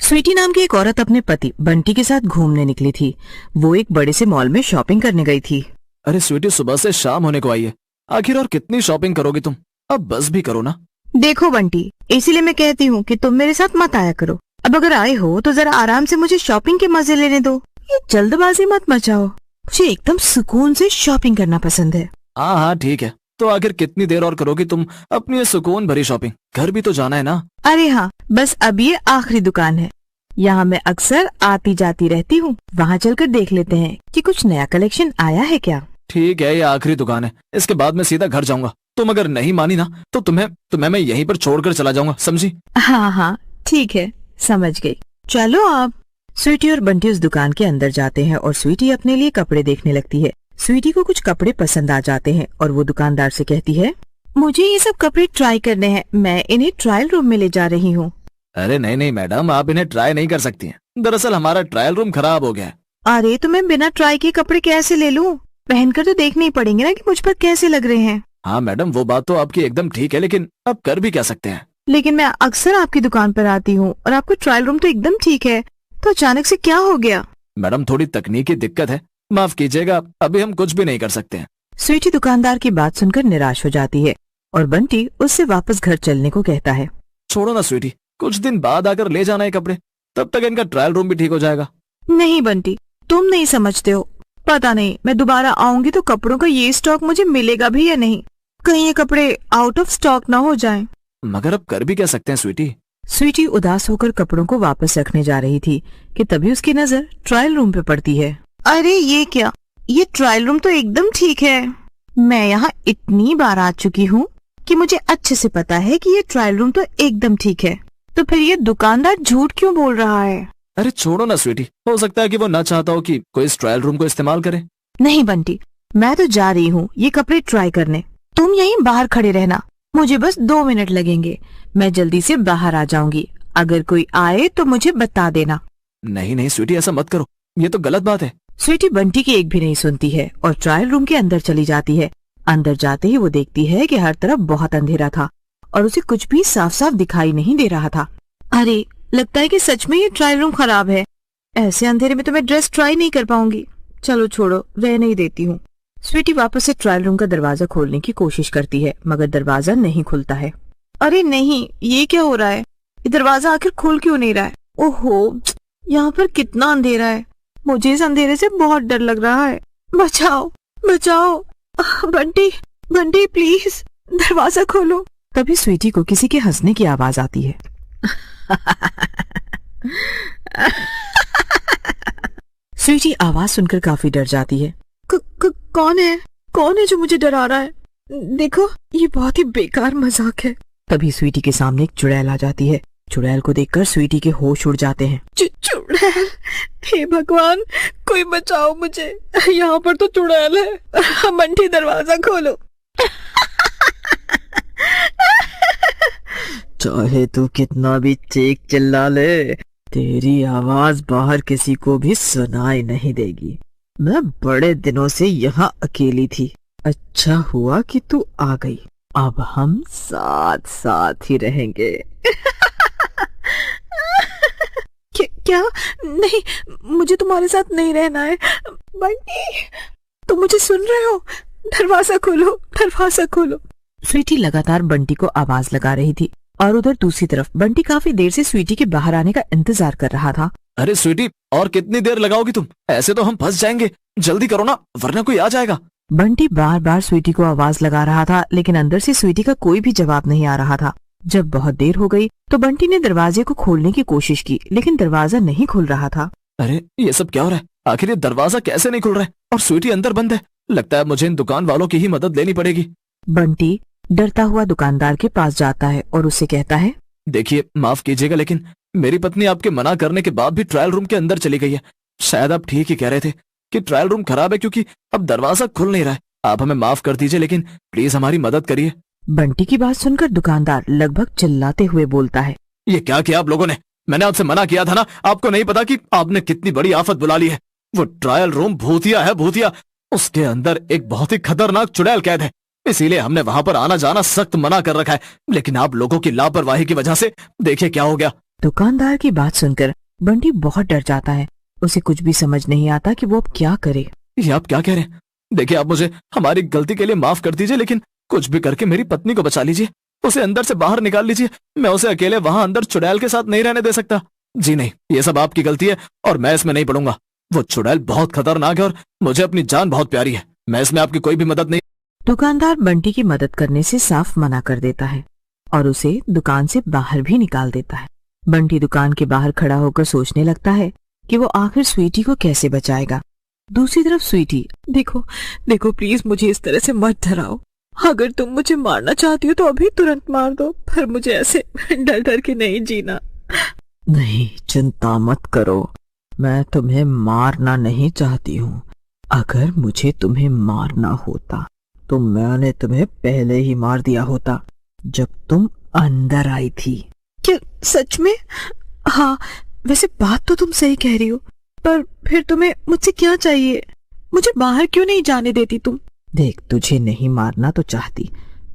स्वीटी नाम की एक औरत अपने पति बंटी के साथ घूमने निकली थी। वो एक बड़े से मॉल में शॉपिंग करने गई थी। अरे स्वीटी, सुबह से शाम होने को आई है, आखिर और कितनी शॉपिंग करोगी तुम? अब बस भी करो ना। देखो बंटी, इसीलिए मैं कहती हूँ कि तुम मेरे साथ मत आया करो। अब अगर आए हो तो जरा आराम से मुझे शॉपिंग के मजे लेने दो। ये जल्दबाजी मत मचाओ, मुझे एकदम सुकून से शॉपिंग करना पसंद है। हाँ हाँ ठीक है, तो आखिर कितनी देर और करोगी तुम अपनी ये सुकून भरी शॉपिंग? घर भी तो जाना है ना। अरे हाँ, बस अब ये आखिरी दुकान है। यहाँ मैं अक्सर आती जाती रहती हूँ। वहाँ चलकर देख लेते हैं कि कुछ नया कलेक्शन आया है क्या। ठीक है, ये आखिरी दुकान है, इसके बाद मैं सीधा घर जाऊंगा। तुम अगर नहीं मानी ना तो तुम्हें मैं यहीं पर छोड़कर चला जाऊंगा, समझी? हाँ हाँ ठीक है, समझ गई। चलो आप। स्वीटी और बंटी उस दुकान के अंदर जाते हैं और स्वीटी अपने लिए कपड़े देखने लगती है। स्वीटी को कुछ कपड़े पसंद आ जाते हैं और वो दुकानदार से कहती है, मुझे ये सब कपड़े ट्राई करने हैं, मैं इन्हें ट्रायल रूम में ले जा रही हूँ। अरे नहीं नहीं मैडम, आप इन्हें ट्राई नहीं कर सकती हैं। दरअसल हमारा ट्रायल रूम खराब हो गया है। अरे तो मैं बिना ट्राई किए कपड़े कैसे ले लूँ? पहनकर तो देखने ही पड़ेंगे ना कि मुझ पर कैसे लग रहे हैं। हाँ मैडम, वो बात तो आपकी एकदम ठीक है, लेकिन अब कर भी क्या सकते हैं। लेकिन मैं अक्सर आपकी दुकान पर आती हूँ और आपका ट्रायल रूम तो एकदम ठीक है, तो अचानक से क्या हो गया? मैडम, थोड़ी तकनीकी दिक्कत है, माफ कीजिएगा, अभी हम कुछ भी नहीं कर सकते हैं। स्वीटी दुकानदार की बात सुनकर निराश हो जाती है और बंटी उससे वापस घर चलने को कहता है। छोड़ो ना स्वीटी, कुछ दिन बाद आकर ले जाना है कपड़े, तब तक इनका ट्रायल रूम भी ठीक हो जाएगा। नहीं बंटी, तुम नहीं समझते हो। पता नहीं मैं दोबारा आऊंगी तो कपड़ों का ये स्टॉक मुझे मिलेगा भी या नहीं। कहीं ये कपड़े आउट ऑफ स्टॉक ना हो जाएं। मगर अब कर भी क्या सकते हैं स्वीटी? स्वीटी उदास होकर कपड़ों को वापस रखने जा रही थी कि तभी उसकी नजर ट्रायल रूम पे पड़ती है। अरे ये क्या, ये ट्रायल रूम तो एकदम ठीक है। मैं यहाँ इतनी बार आ चुकी हूँ कि मुझे अच्छे से पता है कि ये ट्रायल रूम तो एकदम ठीक है। तो फिर ये दुकानदार झूठ क्यों बोल रहा है? अरे छोड़ो ना स्वीटी, हो सकता है कि वो ना चाहता हो कि कोई इस ट्रायल रूम को इस्तेमाल करे। नहीं बंटी, मैं तो जा रही हूँ ये कपड़े ट्राई करने। तुम यहीं बाहर खड़े रहना, मुझे बस 2 मिनट लगेंगे। मैं जल्दी से बाहर आ जाऊंगी, अगर कोई आए तो मुझे बता देना। नहीं नहीं स्वीटी, ऐसा मत करो, ये तो गलत बात है। स्वीटी बंटी की एक भी नहीं सुनती है और ट्रायल रूम के अंदर चली जाती है। अंदर जाते ही वो देखती है कि हर तरफ बहुत अंधेरा था और उसे कुछ भी साफ साफ दिखाई नहीं दे रहा था। अरे लगता है कि सच में ये ट्रायल रूम खराब है। ऐसे अंधेरे में तो मैं ड्रेस ट्राई नहीं कर पाऊंगी। चलो छोड़ो, रहने ही देती हूँ। स्वीटी वापस से ट्रायल रूम का दरवाजा खोलने की कोशिश करती है मगर दरवाजा नहीं खुलता है। अरे नहीं, ये क्या हो रहा है? ये दरवाजा आखिर खुल क्यों नहीं रहा है? ओहो, यहाँ पर कितना अंधेरा है। मुझे इस अंधेरे से बहुत डर लग रहा है। बचाओ बचाओ, बंटी बंटी प्लीज दरवाजा खोलो। तभी स्वीटी को किसी के हंसने की आवाज आती है। स्वीटी आवाज सुनकर काफी डर जाती है। कौन है? कौन है जो मुझे डरा रहा है? देखो, ये बहुत ही बेकार मजाक है। तभी स्वीटी के सामने एक चुड़ैल आ जाती है। चुड़ैल को देखकर स्वीटी के होश उड़ जाते हैं। चुड़ैल, हे भगवान, कोई बचाओ मुझे, यहाँ पर तो चुड़ैल है। बंटी दरवाजा खोलो। चाहे तू कितना भी चीख चिल्ला ले, तेरी आवाज बाहर किसी को भी सुनाई नहीं देगी। मैं बड़े दिनों से यहाँ अकेली थी, अच्छा हुआ कि तू आ गई। अब हम साथ साथ ही रहेंगे। क्या? नहीं, मुझे तुम्हारे साथ नहीं रहना है। बंटी, तुम मुझे सुन रहे हो? दरवाजा खोलो, दरवाजा खोलो। स्वीटी लगातार बंटी को आवाज लगा रही थी और उधर दूसरी तरफ बंटी काफी देर से स्वीटी के बाहर आने का इंतजार कर रहा था। अरे स्वीटी, और कितनी देर लगाओगी तुम? ऐसे तो हम फंस जाएंगे, जल्दी करो ना वरना कोई आ जाएगा। बंटी बार बार स्वीटी को आवाज लगा रहा था लेकिन अंदर से स्वीटी का कोई भी जवाब नहीं आ रहा था। जब बहुत देर हो गई तो बंटी ने दरवाजे को खोलने की कोशिश की लेकिन दरवाजा नहीं खुल रहा था। अरे ये सब क्या हो रहा है? आखिर ये दरवाजा कैसे नहीं खुल रहा है और स्वीटी अंदर बंद है? लगता है मुझे इन दुकान वालों की ही मदद लेनी पड़ेगी। बंटी डरता हुआ दुकानदार के पास जाता है और उससे कहता है, देखिए माफ कीजिएगा, लेकिन मेरी पत्नी आपके मना करने के बाद भी ट्रायल रूम के अंदर चली गई है। शायद आप ठीक ही कह रहे थे कि ट्रायल रूम खराब है क्योंकि अब दरवाजा खुल नहीं रहा है। आप हमें माफ कर दीजिए, लेकिन प्लीज हमारी मदद करिए। बंटी की बात सुनकर दुकानदार लगभग चिल्लाते हुए बोलता है, ये क्या किया आप लोगों ने? मैंने आपसे मना किया था ना। आपको नहीं पता कि आपने कितनी बड़ी आफत बुला ली है? वो ट्रायल रूम भूतिया है, भूतिया। उसके अंदर एक बहुत ही खतरनाक चुड़ैल कैद है, इसीलिए हमने वहां पर आना जाना सख्त मना कर रखा है। लेकिन आप लोगों की लापरवाही की वजह से देखिए क्या हो गया। दुकानदार की बात सुनकर बंटी बहुत डर जाता है। उसे कुछ भी समझ नहीं आता कि वो अब क्या करे। ये आप क्या कह रहे हैं? देखिए, आप मुझे हमारी गलती के लिए माफ कर दीजिए, लेकिन कुछ भी करके मेरी पत्नी को बचा लीजिए। उसे अंदर से बाहर निकाल लीजिए। मैं उसे अकेले वहां अंदर चुड़ैल के साथ नहीं रहने दे सकता। जी नहीं, ये सब आपकी गलती है और मैं इसमें नहीं पड़ूंगा। वो चुड़ैल बहुत खतरनाक है और मुझे अपनी जान बहुत प्यारी है। मैं इसमें आपकी कोई भी मदद नहीं। दुकानदार बंटी की मदद करने से साफ मना कर देता है और उसे दुकान से बाहर भी निकाल देता है। बंटी दुकान के बाहर खड़ा होकर सोचने लगता है कि वो आखिर स्वीटी को कैसे बचाएगा। दूसरी तरफ स्वीटी, देखो देखो प्लीज मुझे इस तरह से मत डराओ। अगर तुम मुझे मारना चाहती हो तो अभी तुरंत मार दो, पर मुझे ऐसे डर डर के नहीं जीना। नहीं, चिंता मत करो, मैं तुम्हें मारना नहीं चाहती हूँ। अगर मुझे तुम्हें मारना होता तो मैंने तुम्हें पहले ही मार दिया होता, जब तुम अंदर आई थी। क्या सच में? हाँ, वैसे बात तो तुम सही कह रही हो, पर फिर तुम्हें मुझसे क्या चाहिए? मुझे बाहर क्यों नहीं जाने देती तुम? देख, तुझे नहीं मारना तो चाहती,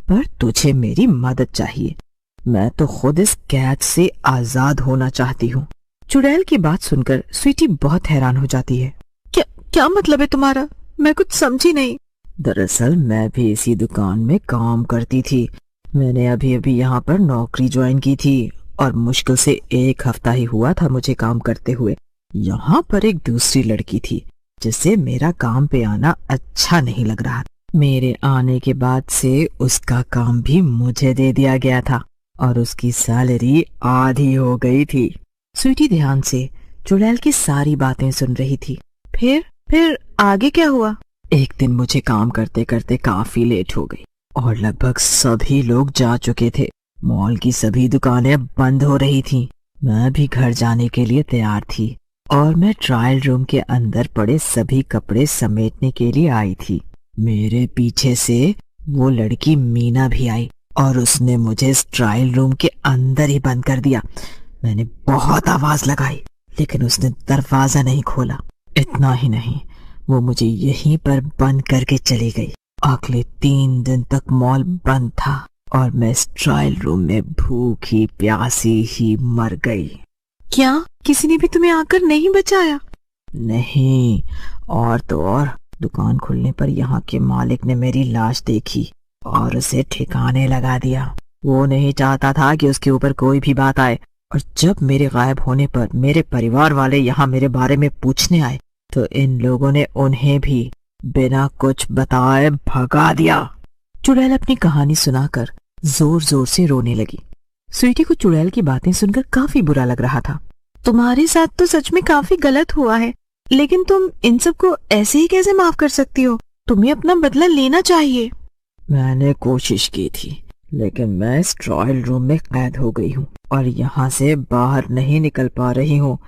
पर तुझे मेरी मदद चाहिए। मैं तो खुद इस कैद से आजाद होना चाहती हूँ। चुड़ैल की बात सुनकर स्वीटी बहुत हैरान हो जाती है। क्या मतलब है तुम्हारा? मैं कुछ समझी नहीं। दरअसल मैं भी इसी दुकान में काम करती थी। मैंने अभी अभी यहाँ पर नौकरी ज्वाइन की थी और मुश्किल से 1 हफ्ता ही हुआ था मुझे काम करते हुए। यहाँ पर एक दूसरी लड़की थी जिसे मेरा काम पे आना अच्छा नहीं लग रहा। मेरे आने के बाद से उसका काम भी मुझे दे दिया गया था और उसकी सैलरी आधी हो गई थी। स्वीटी ध्यान से चुड़ैल की सारी बातें सुन रही थी। फिर आगे क्या हुआ? एक दिन मुझे काम करते करते काफी लेट हो गई और लगभग सभी लोग जा चुके थे। मॉल की सभी दुकानें बंद हो रही थीं। मैं भी घर जाने के लिए तैयार थी और मैं ट्रायल रूम के अंदर पड़े सभी कपड़े समेटने के लिए आई थी। मेरे पीछे से वो लड़की मीना भी आई और उसने मुझे इस ट्रायल रूम के अंदर ही बंद कर दिया। मैंने बहुत आवाज लगाई लेकिन उसने दरवाजा नहीं खोला। इतना ही नहीं, वो मुझे यहीं पर बंद करके चली गई। अगले 3 दिन तक मॉल बंद था और मैं इस ट्रायल रूम में भूखी प्यासी ही मर गई। क्या किसी ने भी तुम्हें आकर नहीं बचाया? नहीं, और तो और दुकान खुलने पर यहाँ के मालिक ने मेरी लाश देखी और उसे ठिकाने लगा दिया। वो नहीं चाहता था कि उसके ऊपर कोई भी बात आए और जब मेरे गायब होने पर मेरे परिवार वाले यहाँ मेरे बारे में पूछने आए तो इन लोगों ने उन्हें भी बिना कुछ बताए भगा दिया। चुड़ैल अपनी कहानी सुनाकर जोर जोर से रोने लगी। स्वीटी को चुड़ैल की बातें सुनकर काफी बुरा लग रहा था। तुम्हारे साथ तो सच में काफी गलत हुआ है, लेकिन तुम इन सबको ऐसे ही कैसे माफ कर सकती हो? तुम्हें अपना बदला लेना चाहिए। मैंने कोशिश की थी, लेकिन मैं इस ट्रायल रूम में कैद हो गई हूँ और यहाँ से बाहर नहीं निकल पा रही हूँ।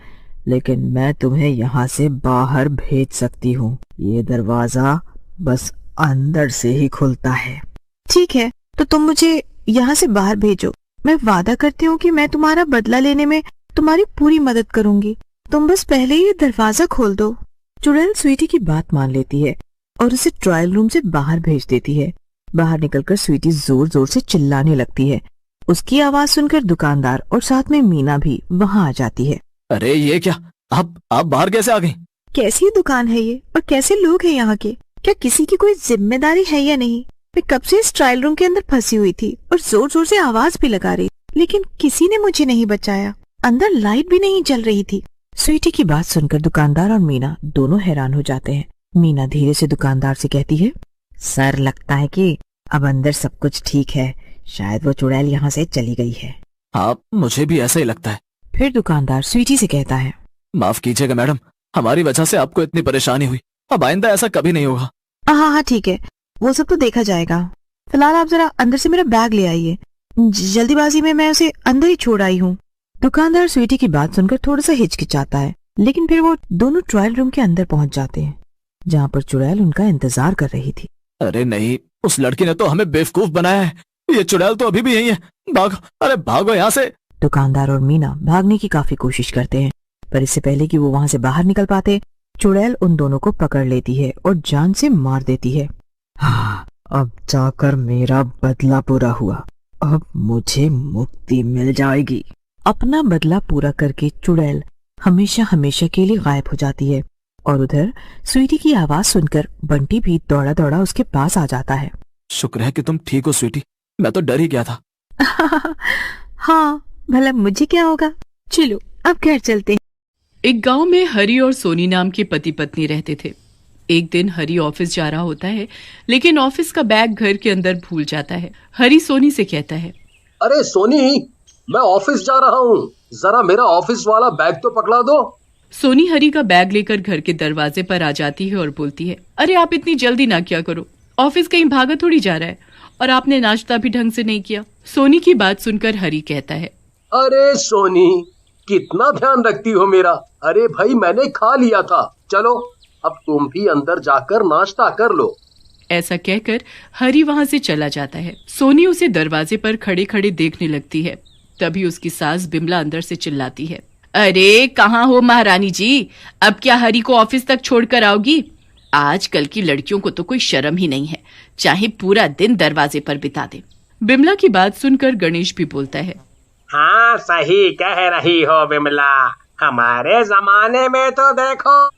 लेकिन मैं तुम्हें यहाँ से बाहर भेज सकती हूँ। ये दरवाजा बस अंदर से ही खुलता है। ठीक है, तो तुम मुझे यहाँ से बाहर भेजो। मैं वादा करती हूँ कि मैं तुम्हारा बदला लेने में तुम्हारी पूरी मदद करूंगी। तुम बस पहले ही दरवाजा खोल दो। चुड़ैल स्वीटी की बात मान लेती है और उसे ट्रायल रूम से बाहर भेज देती है। बाहर निकलकर स्वीटी जोर जोर से चिल्लाने लगती है। उसकी आवाज सुनकर दुकानदार और साथ में मीना भी वहाँ आ जाती है। अरे ये क्या, आप बाहर कैसे आ गई? कैसी दुकान है ये और कैसे लोग हैं यहाँ के? क्या किसी की कोई जिम्मेदारी है या नहीं? मैं कब से इस ट्रायल रूम के अंदर फंसी हुई थी और जोर जोर से आवाज भी लगा रही, लेकिन किसी ने मुझे नहीं बचाया। अंदर लाइट भी नहीं जल रही थी। स्वीटी की बात सुनकर दुकानदार और मीना दोनों हैरान हो जाते हैं। मीना धीरे से दुकानदार से कहती है, सर लगता है कि अब अंदर सब कुछ ठीक है। शायद वो चुड़ैल यहाँ से चली गई है। हाँ, मुझे भी ऐसा ही लगता है। फिर दुकानदार स्वीटी से कहता है, माफ कीजिएगा मैडम, हमारी वजह से आपको इतनी परेशानी हुई। अब आइंदा ऐसा कभी नहीं होगा। हाँ ठीक है, वो सब तो देखा जाएगा। फिलहाल आप जरा अंदर से मेरा बैग ले आइए। जल्दीबाजी में मैं उसे अंदर ही छोड़ आई हूँ। दुकानदार स्वीटी की बात सुनकर थोड़ा सा हिचकिचाता है, लेकिन फिर वो दोनों ट्रायल रूम के अंदर पहुंच जाते हैं, जहाँ पर चुड़ैल उनका इंतजार कर रही थी। अरे नहीं, उस लड़की ने तो हमें बेवकूफ बनाया है। ये चुड़ैल तो अभी भी यही है। भागो, अरे भागो यहाँ से। दुकानदार और मीना भागने की काफी कोशिश करते हैं, पर इससे पहले कि वो वहाँ से बाहर निकल पाते, चुड़ैल उन दोनों को पकड़ लेती है और जान से मार देती है। हाँ, अब जाकर मेरा बदला पूरा हुआ। अब मुझे मुक्ति मिल जाएगी। अपना बदला पूरा करके चुड़ैल हमेशा हमेशा के लिए गायब हो जाती है। और उधर स्वीटी की आवाज सुनकर बंटी भी दौड़ा दौड़ा उसके पास आ जाता है। शुक्र है कि तुम ठीक हो स्वीटी, मैं तो डर ही गया था। हाँ, भला मुझे क्या होगा। चलो अब घर चलते हैं। एक गांव में हरी और सोनी नाम के पति पत्नी रहते थे। एक दिन हरी ऑफिस जा रहा होता है, लेकिन ऑफिस का बैग घर के अंदर भूल जाता है। हरी सोनी से कहता है, अरे सोनी, मैं ऑफिस जा रहा हूँ, जरा मेरा ऑफिस वाला बैग तो पकड़ा दो। सोनी हरी का बैग लेकर घर के दरवाजे पर आ जाती है और बोलती है, अरे आप इतनी जल्दी ना क्या करो, ऑफिस कहीं भागा थोड़ी जा रहा है, और आपने नाश्ता भी ढंग से नहीं किया। सोनी की बात सुनकर हरी कहता है, अरे सोनी, कितना ध्यान रखती हो मेरा। अरे भाई, मैंने खा लिया था, चलो अब तुम भी अंदर जाकर नाश्ता कर लो। ऐसा कहकर हरी वहां से चला जाता है। सोनी उसे दरवाजे पर खड़े खड़े देखने लगती है। तभी उसकी सास बिमला अंदर से चिल्लाती है, अरे कहाँ हो महारानी जी, अब क्या हरी को ऑफिस तक छोड़कर आओगी? आजकल की लड़कियों को तो कोई शर्म ही नहीं है, चाहे पूरा दिन दरवाजे पर बिता दे। बिमला की बात सुनकर गणेश भी बोलता है, हाँ सही कह रही हो बिमला, हमारे जमाने में तो देखो।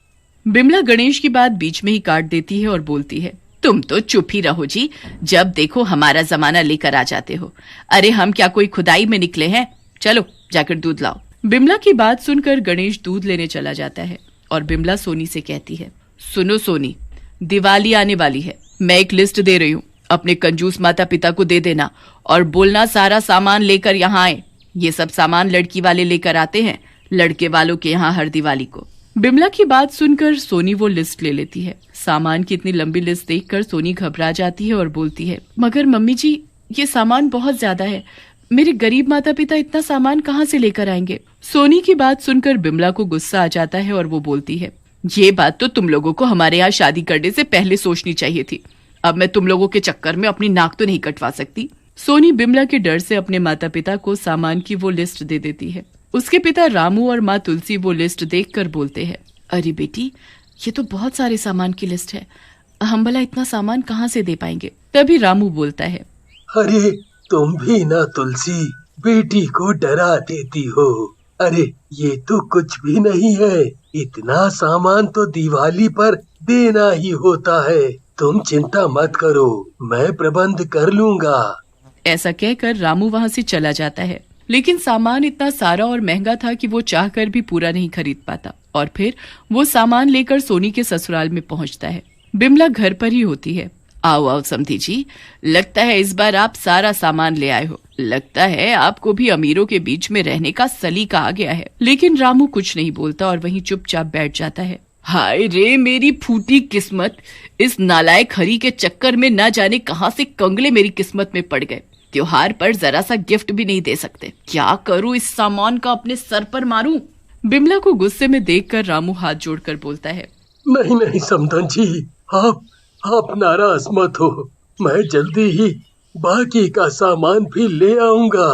बिमला गणेश की बात बीच में ही काट देती है और बोलती है, तुम तो चुप ही रहो जी, जब देखो हमारा जमाना लेकर आ जाते हो। अरे हम क्या कोई खुदाई में निकले हैं, चलो जाकर दूध लाओ। बिमला की बात सुनकर गणेश दूध लेने चला जाता है और बिमला सोनी से कहती है, सुनो सोनी, दिवाली आने वाली है, मैं एक लिस्ट दे रही हूँ, अपने कंजूस माता पिता को दे देना और बोलना सारा सामान लेकर यहाँ आए। ये सब सामान लड़की वाले लेकर आते हैं, लड़के वालों के यहाँ हर दिवाली को। बिमला की बात सुनकर सोनी वो लिस्ट ले लेती है। सामान की इतनी लंबी लिस्ट देखकर सोनी घबरा जाती है और बोलती है, मगर मम्मी जी, ये सामान बहुत ज्यादा है, मेरे गरीब माता पिता इतना सामान कहाँ से लेकर आएंगे? सोनी की बात सुनकर बिमला को गुस्सा आ जाता है और वो बोलती है, ये बात तो तुम लोगों को हमारे यहाँ शादी करने से पहले सोचनी चाहिए थी। अब मैं तुम लोगों के चक्कर में अपनी नाक तो नहीं कटवा सकती। सोनी बिमला के डर से अपने माता पिता को सामान की वो लिस्ट दे देती है। उसके पिता रामू और माँ तुलसी वो लिस्ट देखकर बोलते हैं, अरे बेटी, ये तो बहुत सारे सामान की लिस्ट है, हम भला इतना सामान कहाँ से दे पाएंगे? तभी रामू बोलता है, अरे तुम भी ना तुलसी, बेटी को डरा देती हो। अरे ये तो कुछ भी नहीं है, इतना सामान तो दिवाली पर देना ही होता है। तुम चिंता मत करो, मैं प्रबंध कर लूंगा। ऐसा कहकर रामू वहाँ से चला जाता है। लेकिन सामान इतना सारा और महंगा था कि वो चाहकर भी पूरा नहीं खरीद पाता और फिर वो सामान लेकर सोनी के ससुराल में पहुंचता है। बिमला घर पर ही होती है। आओ आओ समधी जी, लगता है इस बार आप सारा सामान ले आए हो, लगता है आपको भी अमीरों के बीच में रहने का सलीका आ गया है। लेकिन रामू कुछ नहीं बोलता और वहीं चुपचाप बैठ जाता है। हाय रे मेरी फूटी किस्मत, इस नालायक हरी के चक्कर में न जाने कहां से कंगले मेरी किस्मत में पड़ गए। त्योहार पर जरा सा गिफ्ट भी नहीं दे सकते। क्या करूं, इस सामान का अपने सर पर मारूं? बिमला को गुस्से में देखकर रामू हाथ जोड़कर बोलता है, नहीं नहीं समधन जी, आप नाराज मत हो, मैं जल्दी ही बाकी का सामान भी ले आऊंगा।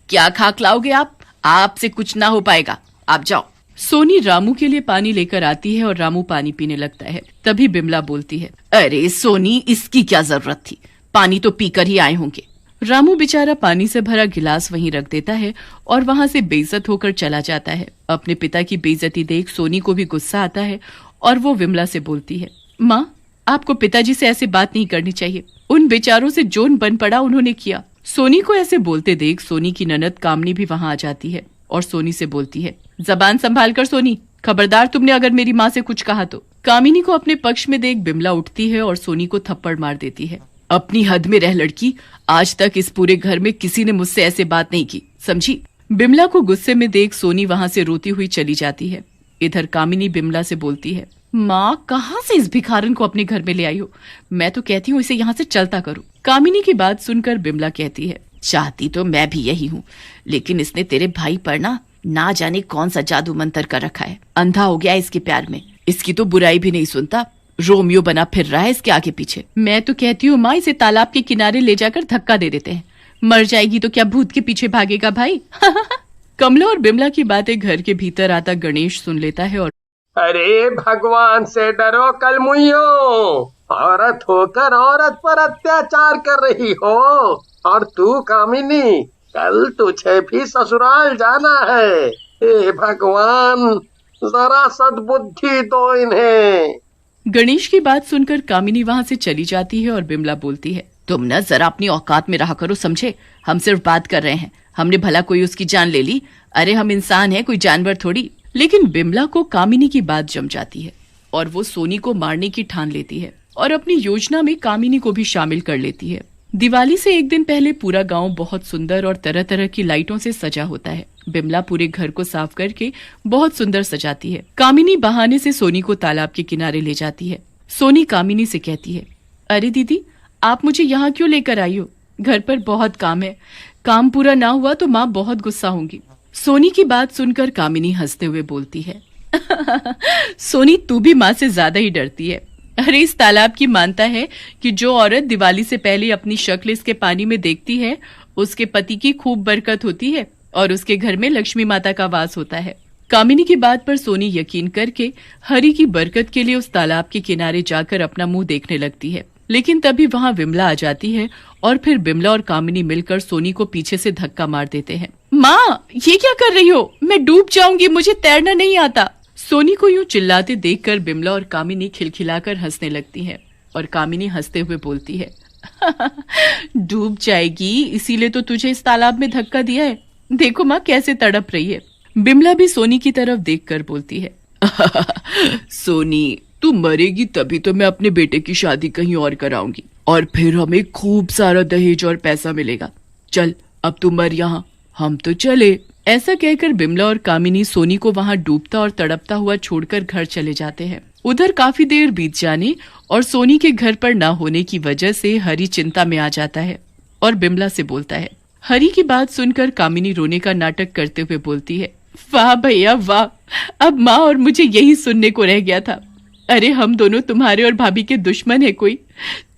क्या खाक लाओगे आप? आपसे कुछ ना हो पाएगा, आप जाओ। सोनी रामू के लिए पानी लेकर आती है और रामू पानी पीने लगता है। तभी बिमला बोलती है, अरे सोनी, इसकी क्या जरूरत थी, पानी तो पीकर ही आए होंगे। रामू बेचारा पानी से भरा गिलास वहीं रख देता है और वहां से बेइज्जत होकर चला जाता है। अपने पिता की बेइज्जती देख सोनी को भी गुस्सा आता है और वो विमला से बोलती है, माँ, आपको पिताजी से ऐसे बात नहीं करनी चाहिए, उन बेचारों से जोन बन पड़ा उन्होंने किया। सोनी को ऐसे बोलते देख सोनी की ननद कामनी भी वहां आ जाती है और सोनी से बोलती है, जबान संभाल कर सोनी, खबरदार तुमने अगर मेरी माँ से कुछ कहा तो। कामिनी को अपने पक्ष में देख बिमला उठती है और सोनी को थप्पड़ मार देती है। अपनी हद में रह लड़की, आज तक इस पूरे घर में किसी ने मुझसे ऐसे बात नहीं की, समझी? बिमला को गुस्से में देख सोनी वहां से रोती हुई चली जाती है। इधर कामिनी बिमला से बोलती है, माँ, कहाँ से इस भिखारन को अपने घर में ले आई हो? मैं तो कहती हूँ इसे यहाँ से चलता करो। कामिनी की बात सुनकर बिमला कहती है, चाहती तो मैं भी यही हूँ, लेकिन इसने तेरे भाई पर ना जाने कौन सा जादू मंतर कर रखा है, अंधा हो गया इसके प्यार में, इसकी तो बुराई भी नहीं सुनता, रोमियो बना फिर रहा है इसके आगे पीछे। मैं तो कहती हूँ माँ, इसे तालाब के किनारे ले जाकर धक्का दे देते हैं, मर जाएगी तो क्या भूत के पीछे भागेगा भाई। कमला और बिमला की बातें घर के भीतर आता गणेश सुन लेता है और, अरे भगवान से डरो कलमुइयो, औरत होकर औरत पर अत्याचार कर रही हो। और तू कामिनी, कल तुझे भी ससुराल जाना है, हे भगवान, जरा सद्बुद्धि दो इन्हें। गणेश की बात सुनकर कामिनी वहां से चली जाती है और बिमला बोलती है, तुम ना जरा अपनी औकात में रहा करो, समझे? हम सिर्फ बात कर रहे हैं, हमने भला कोई उसकी जान ले ली? अरे हम इंसान हैं, कोई जानवर थोड़ी। लेकिन बिमला को कामिनी की बात जम जाती है और वो सोनी को मारने की ठान लेती है और अपनी योजना में कामिनी को भी शामिल कर लेती है। दिवाली से एक दिन पहले पूरा गांव बहुत सुंदर और तरह तरह की लाइटों से सजा होता है। बिमला पूरे घर को साफ करके बहुत सुंदर सजाती है। कामिनी बहाने से सोनी को तालाब के किनारे ले जाती है। सोनी कामिनी से कहती है, अरे दीदी, आप मुझे यहाँ क्यों लेकर आई हो? घर पर बहुत काम है, काम पूरा ना हुआ तो माँ बहुत गुस्सा होंगी। सोनी की बात सुनकर कामिनी हंसते हुए बोलती है, सोनी तू भी माँ से ज्यादा ही डरती है। अरे इस तालाब की मानता है कि जो औरत दिवाली से पहले अपनी शक्ल इसके पानी में देखती है, उसके पति की खूब बरकत होती है और उसके घर में लक्ष्मी माता का वास होता है। कामिनी की बात पर सोनी यकीन करके हरि की बरकत के लिए उस तालाब के किनारे जाकर अपना मुंह देखने लगती है। लेकिन तभी वहां विमला आ जाती है और फिर बिमला और कामिनी मिलकर सोनी को पीछे से धक्का मार देते हैं। माँ, ये क्या कर रही हो? मैं डूब जाऊंगी, मुझे तैरना नहीं आता। सोनी को यूं चिल्लाते देखकर बिमला और कामिनी खिलखिलाकर हंसने लगती हैं और कामिनी हंसते हुए बोलती है, डूब जाएगी इसीलिए तो तुझे इस तालाब में धक्का दिया है। देखो माँ कैसे तड़प रही है। बिमला भी सोनी की तरफ देखकर बोलती है, सोनी तू मरेगी तभी तो मैं अपने बेटे की शादी कहीं और कराऊंगी और फिर हमें खूब सारा दहेज और पैसा मिलेगा। चल अब तू मर यहाँ, हम तो चले। ऐसा कहकर बिमला और कामिनी सोनी को वहां डूबता और तड़पता हुआ छोड़कर घर चले जाते हैं। उधर काफी देर बीत जाने और सोनी के घर पर न होने की वजह से हरि चिंता में आ जाता है और बिमला से बोलता है। हरि की बात सुनकर कामिनी रोने का नाटक करते हुए बोलती है, वाह भैया वाह, अब माँ और मुझे यही सुनने को रह गया था। अरे हम दोनों तुम्हारे और भाभी के दुश्मन है कोई,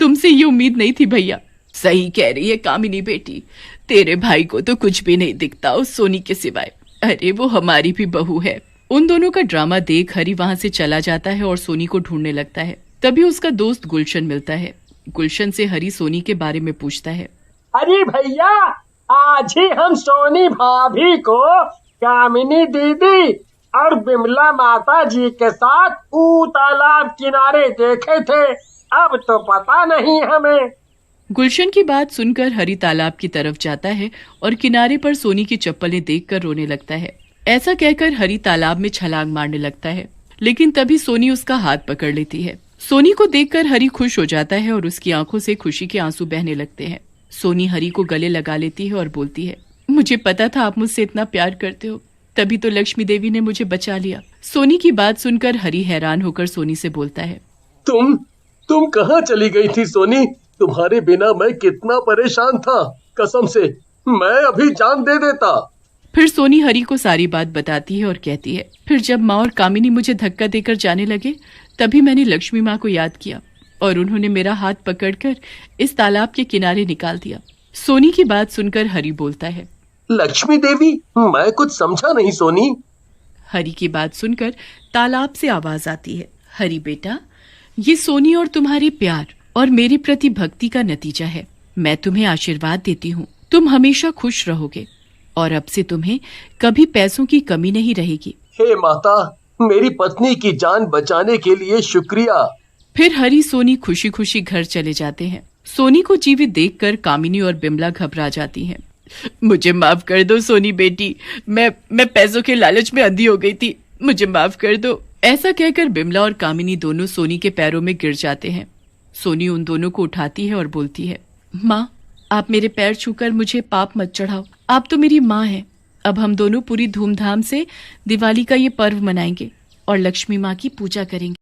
तुमसे ये उम्मीद नहीं थी भैया। सही कह रही है कामिनी बेटी, तेरे भाई को तो कुछ भी नहीं दिखता उस सोनी के सिवाय। अरे वो हमारी भी बहू है। उन दोनों का ड्रामा देख हरि वहां से चला जाता है और सोनी को ढूंढने लगता है। तभी उसका दोस्त गुलशन मिलता है। गुलशन से हरि सोनी के बारे में पूछता है। अरे भैया, आज ही हम सोनी भाभी को कामिनी दीदी और बिमला माता जी के साथ तालाब किनारे देखे थे, अब तो पता नहीं हमें। गुलशन की बात सुनकर हरि तालाब की तरफ जाता है और किनारे पर सोनी की चप्पलें देखकर रोने लगता है। ऐसा कहकर हरि तालाब में छलांग मारने लगता है, लेकिन तभी सोनी उसका हाथ पकड़ लेती है। सोनी को देखकर हरि खुश हो जाता है और उसकी आंखों से खुशी के आंसू बहने लगते हैं। सोनी हरि को गले लगा लेती है और बोलती है, मुझे पता था आप मुझसे इतना प्यार करते हो, तभी तो लक्ष्मी देवी ने मुझे बचा लिया। सोनी की बात सुनकर हरि हैरान होकर सोनी से बोलता है, तुम कहाँ चली गई थी सोनी? तुम्हारे बिना मैं कितना परेशान था, कसम से मैं अभी जान दे देता। फिर सोनी हरि को सारी बात बताती है और कहती है, फिर जब माँ और कामिनी मुझे धक्का देकर जाने लगे तभी मैंने लक्ष्मी माँ को याद किया और उन्होंने मेरा हाथ पकड़कर इस तालाब के किनारे निकाल दिया। सोनी की बात सुनकर हरि बोलता है, लक्ष्मी देवी? मैं कुछ समझा नहीं सोनी। हरि की बात सुनकर तालाब से आवाज आती है, हरि बेटा, ये सोनी और तुम्हारे प्यार और मेरे प्रति भक्ति का नतीजा है। मैं तुम्हें आशीर्वाद देती हूँ, तुम हमेशा खुश रहोगे और अब से तुम्हें कभी पैसों की कमी नहीं रहेगी। हे माता, मेरी पत्नी की जान बचाने के लिए शुक्रिया। फिर हरि सोनी खुशी खुशी घर चले जाते हैं। सोनी को जीवित देखकर कामिनी और बिमला घबरा जाती हैं। मुझे माफ कर दो सोनी बेटी, मैं पैसों के लालच में अंधी हो गई थी, मुझे माफ कर दो। ऐसा कहकर बिमला और कामिनी दोनों सोनी के पैरों में गिर जाते हैं। सोनी उन दोनों को उठाती है और बोलती है, माँ, आप मेरे पैर छूकर मुझे पाप मत चढ़ाओ, आप तो मेरी माँ हैं। अब हम दोनों पूरी धूमधाम से दिवाली का ये पर्व मनाएंगे और लक्ष्मी माँ की पूजा करेंगे।